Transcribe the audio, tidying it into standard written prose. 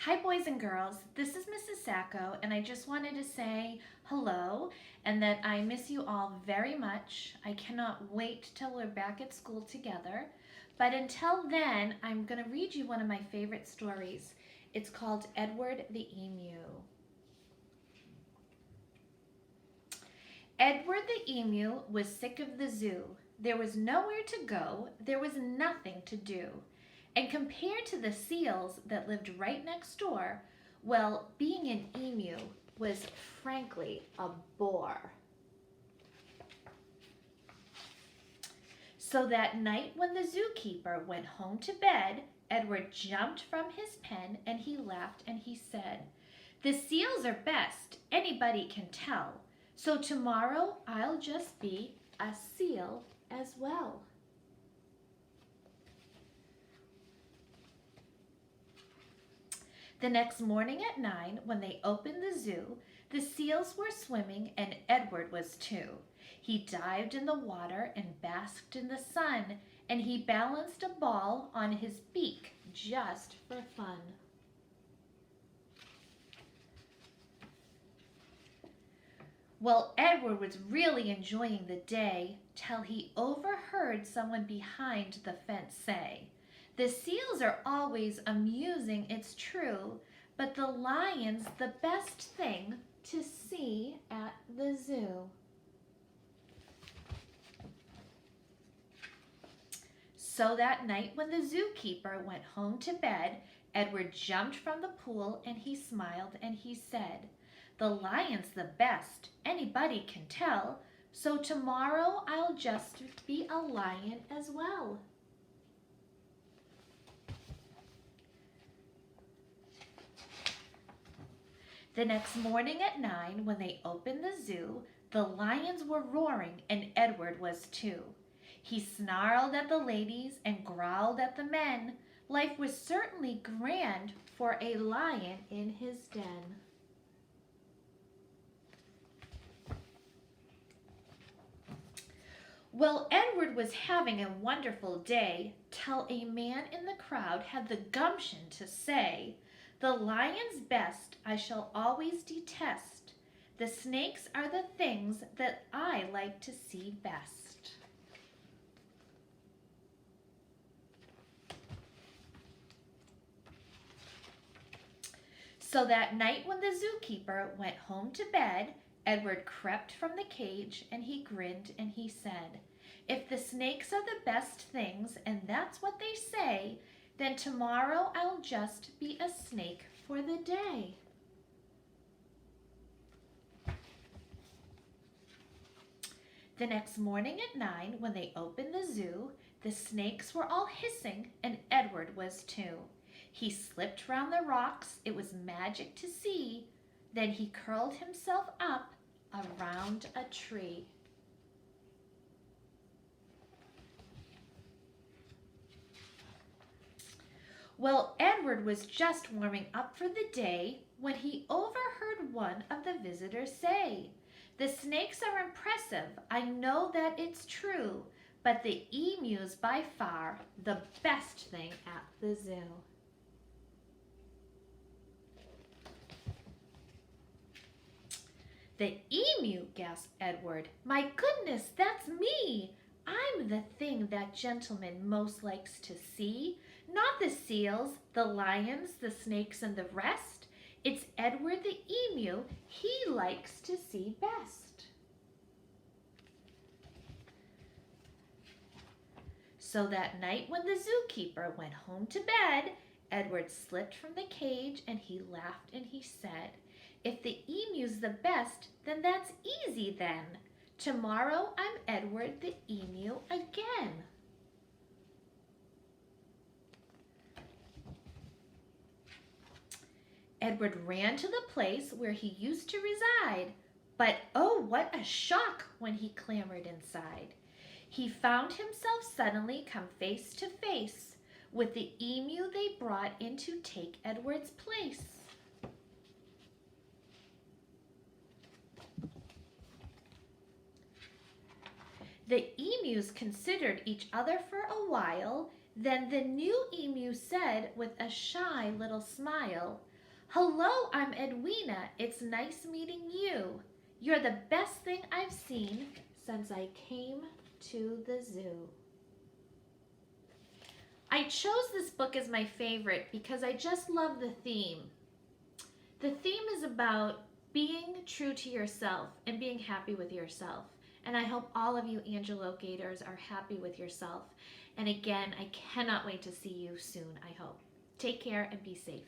Hi, boys and girls. This is Mrs. Sacco, and I just wanted to say hello and that I miss you all very much. I cannot wait till we're back at school together. But until then, I'm going to read you one of my favorite stories. It's called Edward the Emu. Edward the Emu was sick of the zoo. There was nowhere to go, there was nothing to do. And compared to the seals that lived right next door, well, being an emu was frankly a bore. So that night when the zookeeper went home to bed, Edward jumped from his pen and he laughed and he said, "The seals are best, anybody can tell. So tomorrow I'll just be a seal as well." The next morning at 9, when they opened the zoo, the seals were swimming and Edward was too. He dived in the water and basked in the sun, and he balanced a ball on his beak just for fun. Well, Edward was really enjoying the day till he overheard someone behind the fence say, "The seals are always amusing, it's true, but the lion's the best thing to see at the zoo." So that night when the zookeeper went home to bed, Edward jumped from the pool and he smiled and he said, "The lion's the best, anybody can tell, so tomorrow I'll just be a lion as well." The next morning at 9, when they opened the zoo, the lions were roaring and Edward was too. He snarled at the ladies and growled at the men. Life was certainly grand for a lion in his den. Well, Edward was having a wonderful day till a man in the crowd had the gumption to say, "The lion's best I shall always detest. The snakes are the things that I like to see best." So that night when the zookeeper went home to bed, Edward crept from the cage and he grinned and he said, "If the snakes are the best things and that's what they say, then tomorrow I'll just be a snake for the day." The next morning at 9, when they opened the zoo, the snakes were all hissing and Edward was too. He slipped round the rocks, it was magic to see. Then he curled himself up around a tree. Well, Edward was just warming up for the day when he overheard one of the visitors say, "The snakes are impressive, I know that it's true, but the emu's by far the best thing at the zoo." "The emu," gasped Edward. "My goodness, that's me! I'm the thing that gentleman most likes to see. Not the seals, the lions, the snakes, and the rest. It's Edward the emu he likes to see best." So that night when the zookeeper went home to bed, Edward slipped from the cage and he laughed and he said, "If the emu's the best, then that's easy then. Tomorrow I'm Edward the emu again." Edward ran to the place where he used to reside, but oh, what a shock when he clambered inside. He found himself suddenly come face to face with the emu they brought in to take Edward's place. The emus considered each other for a while. Then the new emu said with a shy little smile, Hello, I'm Edwina. It's nice meeting you. You're the best thing I've seen since I came to the zoo. I chose this book as my favorite because I just love the theme. The theme is about being true to yourself and being happy with yourself. And I hope all of you Angelo Gators are happy with yourself. And again, I cannot wait to see you soon, I hope. Take care and be safe.